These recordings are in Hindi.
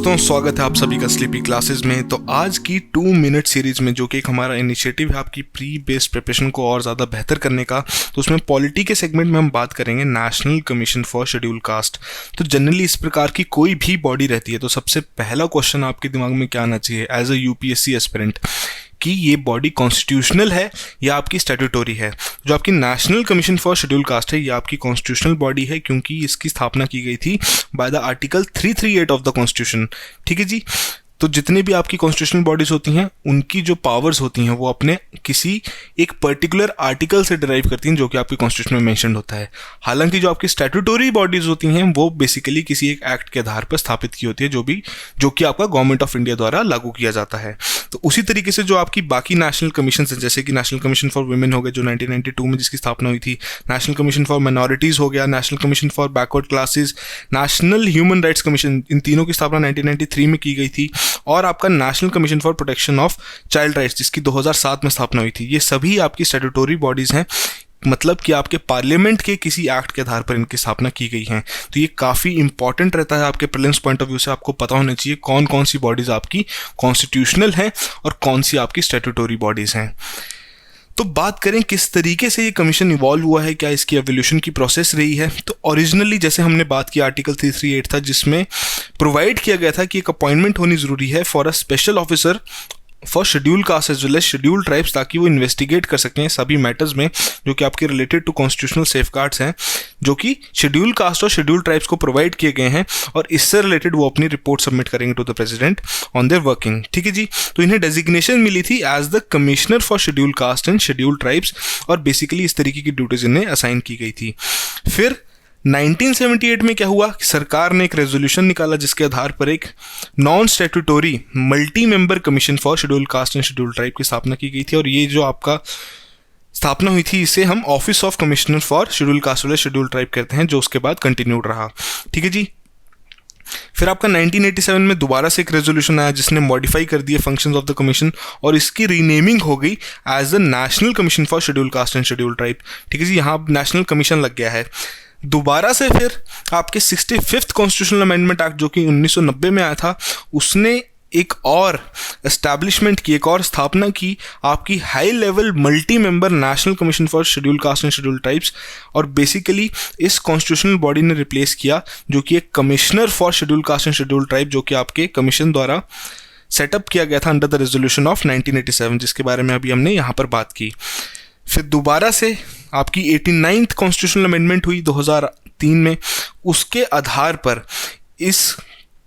दोस्तों, स्वागत है आप सभी का स्लीपी क्लासेस में। तो आज की 2 मिनट सीरीज में, जो कि एक हमारा इनिशिएटिव है आपकी प्री बेस्ड प्रिपरेशन को और ज़्यादा बेहतर करने का, तो उसमें पॉलिटी के सेगमेंट में हम बात करेंगे national commission for schedule caste. तो जनरली इस प्रकार की कोई भी बॉडी रहती है तो सबसे पहला क्वेश्चन आपके दिमाग में क्या आना चाहिए एज अ यूपीएससी एस्पिरेंट, कि ये बॉडी कॉन्स्टिट्यूशनल है या आपकी स्टैट्यूटरी है। जो आपकी national commission for schedule cast है, ये आपकी कॉन्स्टिट्यूशनल बॉडी है क्योंकि इसकी स्थापना की गई थी by the article 338 of the constitution. ठीक है जी। तो जितनी भी आपकी कॉन्स्टिट्यूशनल बॉडीज होती हैं, उनकी जो पावर्स होती हैं वो अपने किसी एक पर्टिकुलर आर्टिकल से डिराइव करती हैं जो कि आपकी कॉन्स्टिट्यूशन में मेंशन होता है। हालांकि जो आपकी स्टैट्यूटरी बॉडीज होती हैं वो बेसिकली किसी एक एक्ट के आधार पर स्थापित की होती है, जो कि आपका गवर्नमेंट ऑफ इंडिया द्वारा लागू किया जाता है। तो उसी तरीके से जो आपकी बाकी नेशनल कमीशन हैं, जैसे कि नेशनल कमीशन फॉर वुमेन हो गए जो 1992 में जिसकी स्थापना हुई थी, नेशनल कमीशन फॉर माइनॉरिटीज़ हो गया, national commission for backward classes, national human rights commission, इन तीनों की स्थापना 1993 में की गई थी, और आपका national commission for protection of child rights जिसकी 2007 में स्थापना हुई थी। ये सभी आपकी स्टैट्यूटरी बॉडीज़ हैं, मतलब कि आपके पार्लियामेंट के किसी एक्ट के आधार पर इनकी स्थापना की गई हैं। तो ये काफ़ी इंपॉर्टेंट रहता है आपके प्रीलिम्स पॉइंट ऑफ व्यू से। आपको पता होना चाहिए कौन कौन सी बॉडीज़ आपकी कॉन्स्टिट्यूशनल हैं और कौन सी आपकी स्टैट्यूटरी बॉडीज़ हैं। तो बात करें किस तरीके से ये कमीशन इवॉल्व हुआ है, क्या इसकी एवोल्यूशन की प्रोसेस रही है। तो ओरिजिनली जैसे हमने बात की, आर्टिकल 338 था जिसमें प्रोवाइड किया गया था कि एक अपॉइंटमेंट होनी ज़रूरी है for a special officer for schedule caste as well as schedule tribes, ताकि वो इन्वेस्टिगेट कर सकते हैं सभी मैटर्स में जो कि आपके रिलेटेड टू कॉन्स्टिट्यूशनल सेफगार्ड्स हैं, जो कि शेड्यूल कास्ट और शेड्यूल ट्राइब्स को प्रोवाइड किए गए हैं, और इससे रिलेटेड वो अपनी रिपोर्ट सबमिट करेंगे to the president on their working. ठीक है जी। तो इन्हें डेजिग्नेशन मिली थी as the commissioner for schedule caste and schedule tribes, और बेसिकली इस तरीके की ड्यूटीज इन्हें असाइन की गई थी। फिर 1978 में क्या हुआ कि सरकार ने एक रेजोल्यूशन निकाला जिसके आधार पर एक non statutory multi member commission for schedule caste and schedule tribe की स्थापना की गई थी, और ये जो आपका स्थापना हुई थी इसे हम office of commissioner for schedule caste and schedule tribe कहते हैं, जो उसके बाद कंटिन्यूड रहा। ठीक है जी। फिर आपका 1987 में दोबारा से एक रेजोल्यूशन आया जिसने मॉडिफाई कर दिए फंक्शंस ऑफ द कमीशन, और इसकी रीनेमिंग हो गई as the national commission for schedule caste and schedule tribe. ठीक है जी। यहाँ नेशनल कमीशन लग गया है। दोबारा से फिर आपके 65th कॉन्स्टिट्यूशनल अमेंडमेंट एक्ट जो कि 1990 में आया था, उसने एक और एस्टैब्लिशमेंट की, एक और स्थापना की आपकी high level multi member national commission for schedule caste and schedule tribes, और बेसिकली इस कॉन्स्टिट्यूशनल बॉडी ने रिप्लेस किया जो कि एक commissioner for schedule caste and schedule tribe, जो कि आपके कमीशन द्वारा सेटअप किया गया था अंडर द रेजोल्यूशन ऑफ 1987, जिसके बारे में अभी हमने यहाँ पर बात की। फिर दोबारा से आपकी 89th कॉन्स्टिट्यूशनल अमेंडमेंट हुई 2003 में। उसके आधार पर इस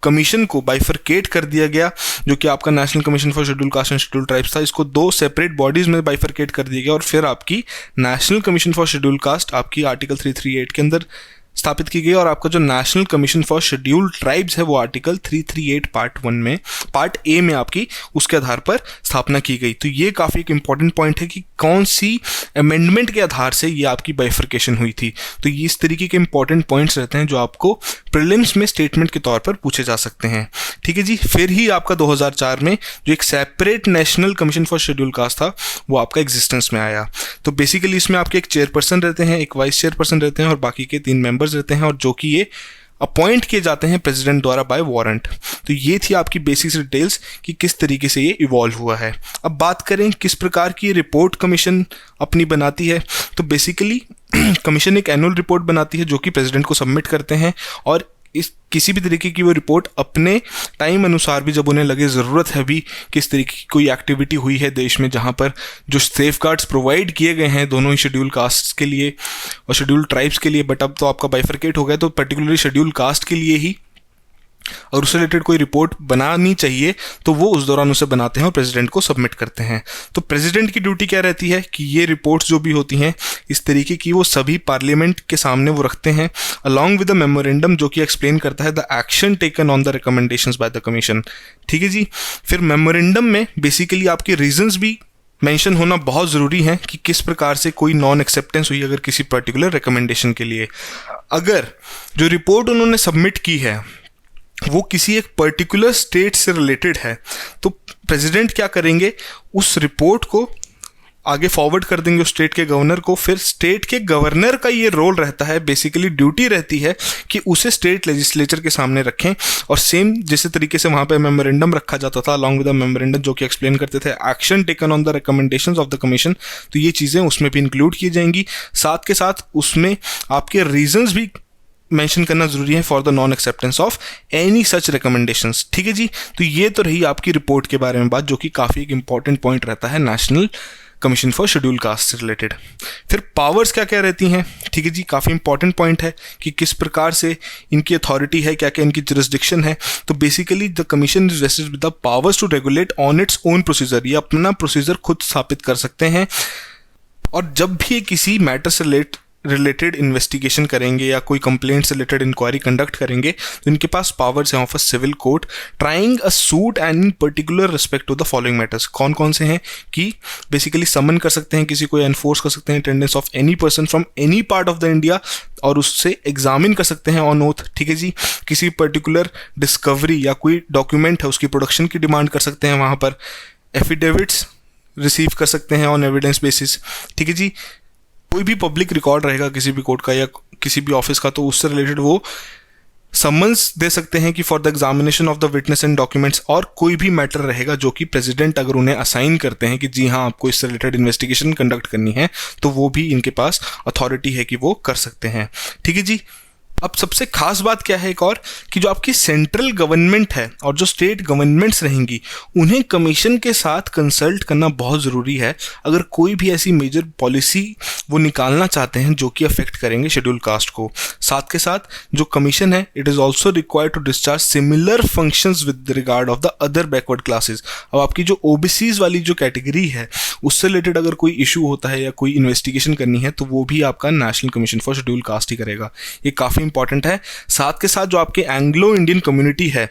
कमीशन को बाइफरकेट कर दिया गया, जो कि आपका national commission for schedule caste and schedule tribes था, इसको 2 सेपरेट बॉडीज में बाइफरकेट कर दिया गया, और फिर आपकी national commission for schedule cast आपकी आर्टिकल 338 के अंदर स्थापित की गई, और आपका जो national commission for schedule tribes है वो आर्टिकल 338 पार्ट ए में आपकी उसके आधार पर स्थापना की गई। तो ये काफ़ी एक इंपॉर्टेंट पॉइंट है कि कौन सी अमेंडमेंट के आधार से ये आपकी बाइफरकेशन हुई थी। तो ये इस तरीके के इंपॉर्टेंट पॉइंट्स रहते हैं जो आपको प्रीलिम्स में स्टेटमेंट के तौर पर पूछे जा सकते हैं। ठीक है जी। फिर ही आपका 2004 में जो एक separate national commission for schedule cast था वो आपका एग्जिस्टेंस में आया। तो बेसिकली इसमें आपके एक चेयरपर्सन रहते हैं, एक वाइस चेयरपर्सन रहते हैं, और बाकी के 3 मेंबर्स रहते हैं, और जो कि ये अपॉइंट किए जाते हैं प्रेसिडेंट द्वारा बाय वारंट। तो ये थी आपकी बेसिक डिटेल्स कि किस तरीके से ये इवॉल्व हुआ है। अब बात करें किस प्रकार की रिपोर्ट कमीशन अपनी बनाती है। तो बेसिकली कमीशन एक एनुअल रिपोर्ट बनाती है जो कि प्रेसिडेंट को सबमिट करते हैं, और इस किसी भी तरीके की वो रिपोर्ट अपने टाइम अनुसार भी, जब उन्हें लगे ज़रूरत है भी, किस तरीके की कोई एक्टिविटी हुई है देश में जहाँ पर जो सेफगार्ड्स प्रोवाइड किए गए हैं दोनों ही शेड्यूल कास्ट के लिए और शेड्यूल ट्राइब्स के लिए, बट अब तो आपका बाइफरकेट हो गया, तो पर्टिकुलरली शेड्यूल कास्ट के लिए ही और उससे रिलेटेड कोई रिपोर्ट बनानी चाहिए, तो वो उस दौरान उसे बनाते हैं और प्रेसिडेंट को सबमिट करते हैं। तो प्रेसिडेंट की ड्यूटी क्या रहती है कि ये रिपोर्ट्स जो भी होती हैं इस तरीके की वो सभी पार्लियामेंट के सामने वो रखते हैं, अलॉन्ग विद द मेमोरेंडम जो कि एक्सप्लेन करता है the action taken on the recommendations by the commission. ठीक है जी। फिर मेमोरेंडम में बेसिकली आपके रीजंस भी मेंशन होना बहुत ज़रूरी है कि किस प्रकार से कोई नॉन एक्सेप्टेंस हुई अगर किसी पर्टिकुलर रिकमेंडेशन के लिए। अगर जो रिपोर्ट उन्होंने सबमिट की है वो किसी एक पर्टिकुलर स्टेट से रिलेटेड है, तो प्रेसिडेंट क्या करेंगे, उस रिपोर्ट को आगे फॉरवर्ड कर देंगे स्टेट के गवर्नर को। फिर स्टेट के गवर्नर का ये रोल रहता है, बेसिकली ड्यूटी रहती है कि उसे स्टेट लेजिस्लेचर के सामने रखें, और सेम जिस तरीके से वहाँ पे मेमोरेंडम रखा जाता था अलॉन्ग विद द मेमोरेंडम जो कि एक्सप्लेन करते थे action taken on the recommendations of the commission, तो ये चीज़ें उसमें भी इंक्लूड की जाएंगी। साथ के साथ उसमें आपके रीजंस भी मेंशन करना जरूरी है for the non acceptance of any such recommendations. ठीक है जी, तो ये तो रही आपकी रिपोर्ट के बारे में बात, जो कि काफ़ी एक इंपॉर्टेंट पॉइंट रहता है national commission for schedule cast से रिलेटेड। फिर पावर्स क्या क्या रहती हैं, ठीक है जी, काफ़ी इंपॉर्टेंट पॉइंट है कि किस प्रकार से इनकी अथॉरिटी है, क्या क्या इनकी जुरिस्डिक्शन है। तो basically the commission is vested with the powers to regulate on its own procedure, ये अपना प्रोसीजर खुद स्थापित कर सकते हैं। और जब भी ये किसी मैटर से रिलेटेड इन्वेस्टिगेशन करेंगे या कोई कंप्लेंट से रिलेटेड इंक्वायरी कंडक्ट करेंगे, तो इनके पास पावर्स हैं of a civil court trying a suit and in particular respect to the following matters. कौन कौन से हैं कि बेसिकली समन कर सकते हैं किसी को, एनफोर्स कर सकते हैं attendance of any person from any part of the India, और उससे एग्जामिन कर सकते हैं ऑन ओथ। ठीक है जी, किसी पर्टिकुलर डिस्कवरी या कोई डॉक्यूमेंट है उसकी प्रोडक्शन की डिमांड कर सकते हैं, वहाँ पर एफिडेविट्स रिसीव कर सकते हैं ऑन एविडेंस बेसिस। ठीक है जी, कोई भी पब्लिक रिकॉर्ड रहेगा किसी भी कोर्ट का या किसी भी ऑफिस का, तो उससे रिलेटेड वो समन्स दे सकते हैं कि for the examination of the witness and documents, और कोई भी मैटर रहेगा जो कि प्रेसिडेंट अगर उन्हें असाइन करते हैं कि जी हाँ आपको इससे रिलेटेड इन्वेस्टिगेशन कंडक्ट करनी है, तो वो भी इनके पास अथॉरिटी है कि वो कर सकते हैं। ठीक है जी, अब सबसे खास बात क्या है एक और, कि जो आपकी सेंट्रल गवर्नमेंट है और जो स्टेट गवर्नमेंट्स रहेंगी उन्हें कमीशन के साथ कंसल्ट करना बहुत ज़रूरी है अगर कोई भी ऐसी मेजर पॉलिसी वो निकालना चाहते हैं जो कि अफेक्ट करेंगे शेड्यूल कास्ट को। साथ के साथ जो कमीशन है it is also required to discharge similar functions with regard of the other backward classes. अब आपकी जो ओबीसीज वाली जो कैटेगरी है उससे रिलेटेड अगर कोई इशू होता है या कोई इन्वेस्टिगेशन करनी है तो वो भी आपका national commission for schedule caste ही करेगा। ये काफ़ी इंपॉर्टेंट है। साथ के साथ जो आपके एंग्लो इंडियन कम्युनिटी है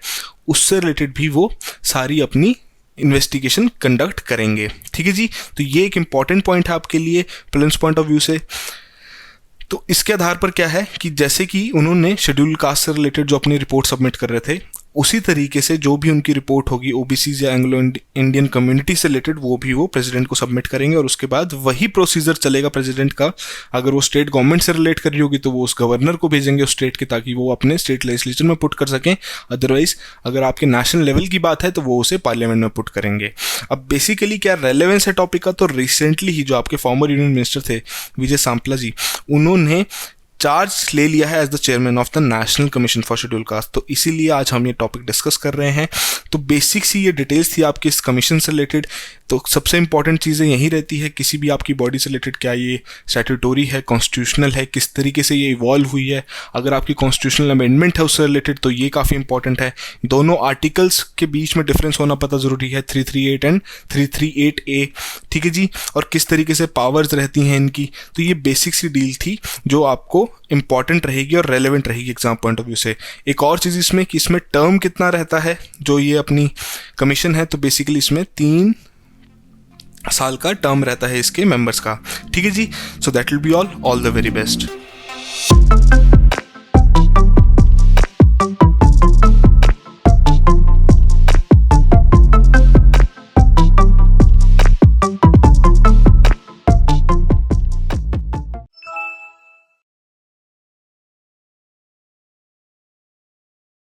उससे रिलेटेड भी वो सारी अपनी इन्वेस्टिगेशन कंडक्ट करेंगे। ठीक है जी, तो ये एक इंपॉर्टेंट पॉइंट है आपके लिए प्रिलिम्स पॉइंट ऑफ व्यू से। तो इसके आधार पर क्या है कि जैसे कि उन्होंने शेड्यूल कास्ट से रिलेटेड जो अपनी रिपोर्ट सबमिट कर रहे थे उसी तरीके से जो भी उनकी रिपोर्ट होगी ओबीसीज या एंग्लो इंडियन कम्युनिटी से रिलेटेड वो भी वो प्रेसिडेंट को सबमिट करेंगे, और उसके बाद वही प्रोसीजर चलेगा प्रेसिडेंट का। अगर वो स्टेट गवर्नमेंट से रिलेट कर रही होगी तो वो उस गवर्नर को भेजेंगे उस स्टेट के, ताकि वो अपने स्टेट लेजिस्लेचर में पुट कर सकें। अदरवाइज अगर आपके नेशनल लेवल की बात है तो वो उसे पार्लियामेंट में पुट करेंगे। अब बेसिकली क्या रेलेवेंस है टॉपिक का, तो रिसेंटली ही जो आपके फॉर्मर यूनियन मिनिस्टर थे विजय सांपला जी, उन्होंने चार्ज ले लिया है as the chairman of the national commission for schedule caste. तो इसीलिए आज हम ये टॉपिक डिस्कस कर रहे हैं। तो बेसिक सी ये डिटेल्स थी आपकी इस कमीशन से रिलेटेड। तो सबसे इंपॉर्टेंट चीज़ें यही रहती है किसी भी आपकी बॉडी से रिलेटेड, क्या ये स्टैट्यूटोरी है, कॉन्स्टिट्यूशनल है, किस तरीके से ये इवॉल्व हुई है। अगर आपकी कॉन्स्टिट्यूशनल अमेंडमेंट है उससे रिलेटेड तो ये काफ़ी इंपॉर्टेंट है। दोनों आर्टिकल्स के बीच में डिफरेंस होना पता ज़रूरी है, 338 एंड 338A। ठीक है जी, और किस तरीके से पावर्स रहती हैं इनकी। तो ये बेसिक सी डील थी जो आपको इंपॉर्टेंट रहेगी और रेलेवेंट रहेगी एग्जाम पॉइंट ऑफ व्यू से। एक और चीज़ इसमें कि इसमें टर्म कितना रहता है जो ये अपनी कमीशन है, तो बेसिकली इसमें 3 साल का टर्म रहता है इसके मेंबर्स का। ठीक है जी, so that will be all the very best.